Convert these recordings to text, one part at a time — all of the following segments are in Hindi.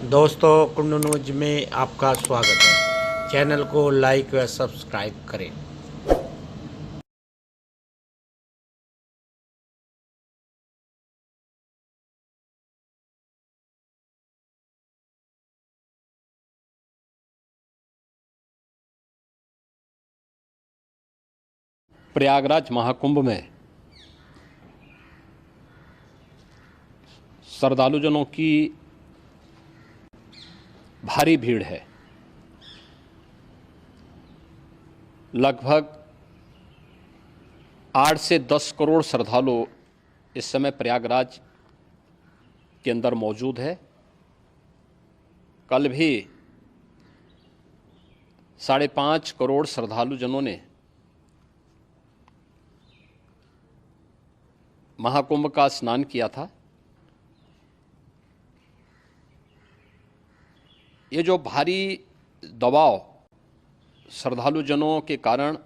दोस्तों, कुंडू न्यूज में आपका स्वागत है। चैनल को लाइक व सब्सक्राइब करें। प्रयागराज महाकुंभ में श्रद्धालुजनों की भारी भीड़ है। लगभग 8 से 10 करोड़ श्रद्धालु इस समय प्रयागराज के अंदर मौजूद है। कल भी 5.5 करोड़ श्रद्धालुजनों ने महाकुंभ का स्नान किया था। ये जो भारी दबाव श्रद्धालुजनों के कारण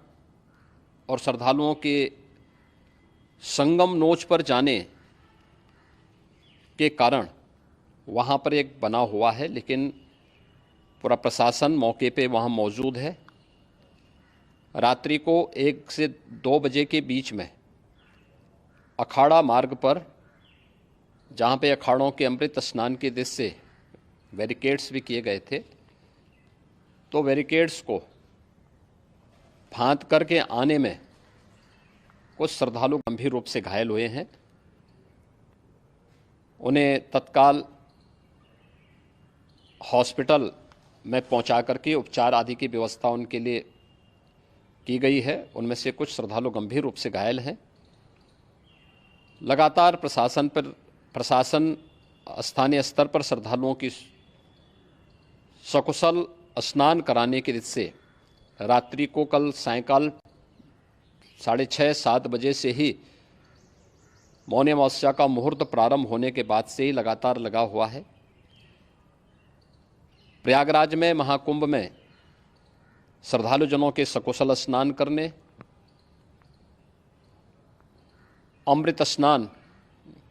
और श्रद्धालुओं के संगम नोच पर जाने के कारण वहाँ पर एक बना हुआ है, लेकिन पूरा प्रशासन मौके पे वहाँ मौजूद है। रात्रि को 1 से 2 बजे के बीच में अखाड़ा मार्ग पर, जहाँ पे अखाड़ों के अमृत स्नान के दृश्य से बैरिकेड्स भी किए गए थे, तो बैरिकेड्स को फांद करके आने में कुछ श्रद्धालु गंभीर रूप से घायल हुए हैं। उन्हें तत्काल हॉस्पिटल में पहुंचा करके उपचार आदि की व्यवस्था उनके लिए की गई है। उनमें से कुछ श्रद्धालु गंभीर रूप से घायल हैं। लगातार प्रशासन स्थानीय स्तर पर श्रद्धालुओं की सकुशल स्नान कराने के दृष्टि से रात्रि को कल सायंकाल 6:30-7 बजे से ही मौनी अमावस्या का मुहूर्त प्रारंभ होने के बाद से ही लगातार लगा हुआ है। प्रयागराज में महाकुंभ में श्रद्धालुजनों के सकुशल स्नान करने, अमृत स्नान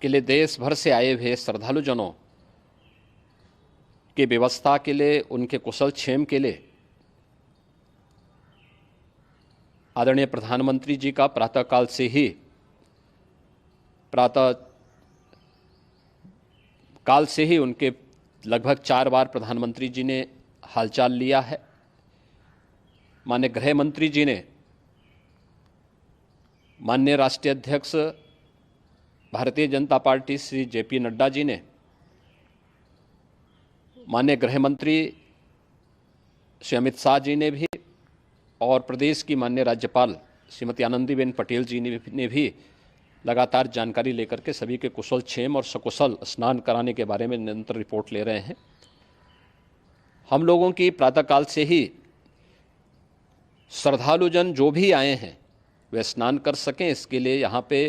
के लिए देश भर से आए हुए श्रद्धालुजनों की व्यवस्था के लिए, उनके कुशल क्षेम के लिए आदरणीय प्रधानमंत्री जी का प्रातःकाल से ही उनके लगभग 4 बार प्रधानमंत्री जी ने हालचाल लिया है। माननीय गृह मंत्री जी ने, माननीय राष्ट्रीय अध्यक्ष भारतीय जनता पार्टी श्री JP नड्डा जी ने, माननीय गृह मंत्री श्री अमित शाह जी ने भी, और प्रदेश की माननीय राज्यपाल श्रीमती आनंदीबेन पटेल जी ने भी लगातार जानकारी लेकर के सभी के कुशल क्षेम और सकुशल स्नान कराने के बारे में निरंतर रिपोर्ट ले रहे हैं। हम लोगों की प्रातःकाल से ही श्रद्धालुजन जो भी आए हैं वे स्नान कर सकें, इसके लिए यहाँ पे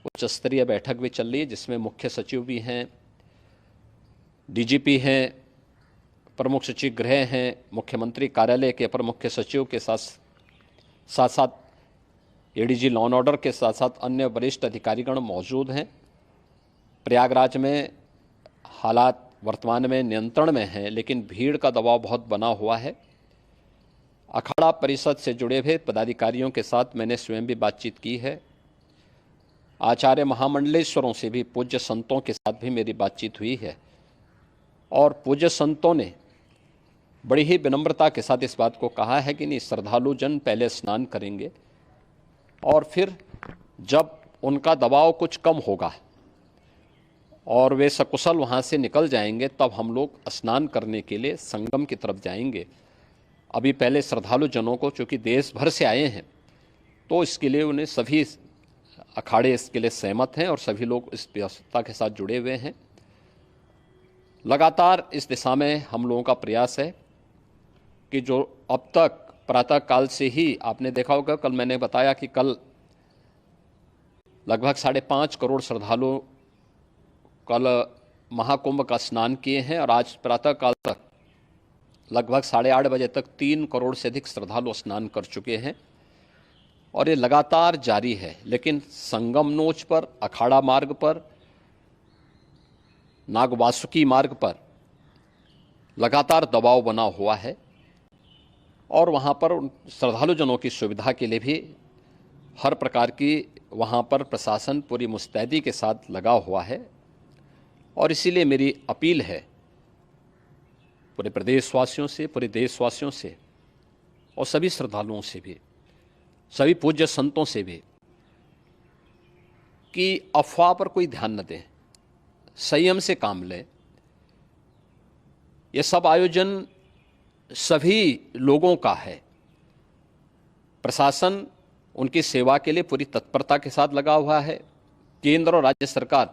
उच्च स्तरीय बैठक भी चल रही है, जिसमें मुख्य सचिव भी हैं, DGP हैं, प्रमुख सचिव गृह हैं, मुख्यमंत्री कार्यालय के अपर मुख्य सचिव के साथ साथ ADG लॉ एंड ऑर्डर के साथ साथ अन्य वरिष्ठ अधिकारीगण मौजूद हैं। प्रयागराज में हालात वर्तमान में नियंत्रण में हैं, लेकिन भीड़ का दबाव बहुत बना हुआ है। अखाड़ा परिषद से जुड़े हुए पदाधिकारियों के साथ मैंने स्वयं भी बातचीत की है। आचार्य महामंडलेश्वरों से भी, पूज्य संतों के साथ भी मेरी बातचीत हुई है, और पूज्य संतों ने बड़ी ही विनम्रता के साथ इस बात को कहा है कि नहीं, श्रद्धालु जन पहले स्नान करेंगे और फिर जब उनका दबाव कुछ कम होगा और वे सकुशल वहाँ से निकल जाएंगे, तब हम लोग स्नान करने के लिए संगम की तरफ जाएंगे। अभी पहले श्रद्धालु जनों को, चूँकि देश भर से आए हैं, तो इसके लिए उन्हें सभी अखाड़े इसके लिए सहमत हैं और सभी लोग इस व्यवस्था के साथ जुड़े हुए हैं। लगातार इस दिशा में हम लोगों का प्रयास है कि जो अब तक प्रातःकाल से ही आपने देखा होगा, कल मैंने बताया कि कल लगभग 5.5 करोड़ श्रद्धालु कल महाकुंभ का स्नान किए हैं, और आज प्रातःकाल तक लगभग 8:30 बजे तक 3 करोड़ से अधिक श्रद्धालु स्नान कर चुके हैं, और ये लगातार जारी है। लेकिन संगम नोच पर, अखाड़ा मार्ग पर, नागवासुकी मार्ग पर लगातार दबाव बना हुआ है और वहाँ पर श्रद्धालुजनों की सुविधा के लिए भी हर प्रकार की वहाँ पर प्रशासन पूरी मुस्तैदी के साथ लगा हुआ है। और इसीलिए मेरी अपील है पूरे प्रदेशवासियों से, पूरे देशवासियों से और सभी श्रद्धालुओं से भी, सभी पूज्य संतों से भी कि अफवाह पर कोई ध्यान न दें, संयम से काम लें। ये सब आयोजन सभी लोगों का है। प्रशासन उनकी सेवा के लिए पूरी तत्परता के साथ लगा हुआ है। केंद्र और राज्य सरकार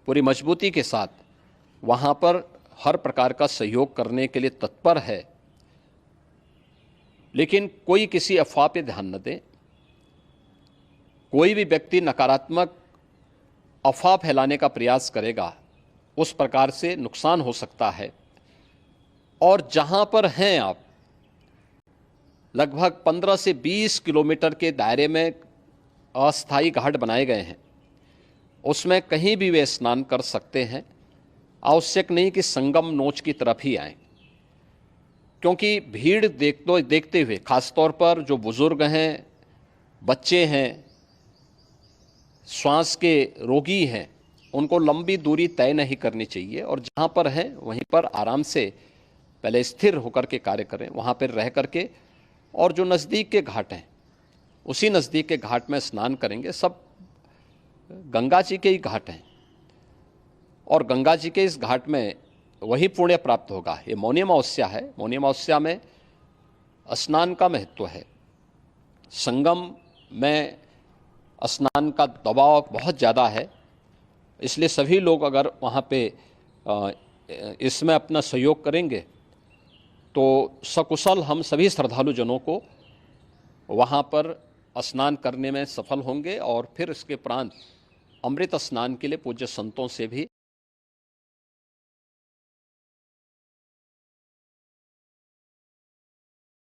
पूरी मजबूती के साथ वहाँ पर हर प्रकार का सहयोग करने के लिए तत्पर है। लेकिन कोई किसी अफवाह पे ध्यान न दे। कोई भी व्यक्ति नकारात्मक अफवाह फैलाने का प्रयास करेगा, उस प्रकार से नुकसान हो सकता है। और जहाँ पर हैं आप, लगभग 15 से 20 किलोमीटर के दायरे में अस्थायी घाट बनाए गए हैं, उसमें कहीं भी वे स्नान कर सकते हैं। आवश्यक नहीं कि संगम नोच की तरफ ही आएं, क्योंकि भीड़ देखते हुए खासतौर पर जो बुजुर्ग हैं, बच्चे हैं, श्वास के रोगी हैं, उनको लंबी दूरी तय नहीं करनी चाहिए और जहाँ पर हैं वहीं पर आराम से पहले स्थिर होकर के कार्य करें, वहाँ पर रह करके। और जो नज़दीक के घाट हैं, उसी नज़दीक के घाट में स्नान करेंगे। सब गंगा जी के ही घाट हैं और गंगा जी के इस घाट में वही पुण्य प्राप्त होगा। ये मौनी अमावस्या है। मौनी अमावस्या में स्नान का महत्व है। संगम में स्नान का दबाव बहुत ज़्यादा है, इसलिए सभी लोग अगर वहाँ पे इसमें अपना सहयोग करेंगे तो सकुशल हम सभी श्रद्धालुजनों को वहाँ पर स्नान करने में सफल होंगे और फिर इसके उपरांत अमृत स्नान के लिए पूज्य संतों से भी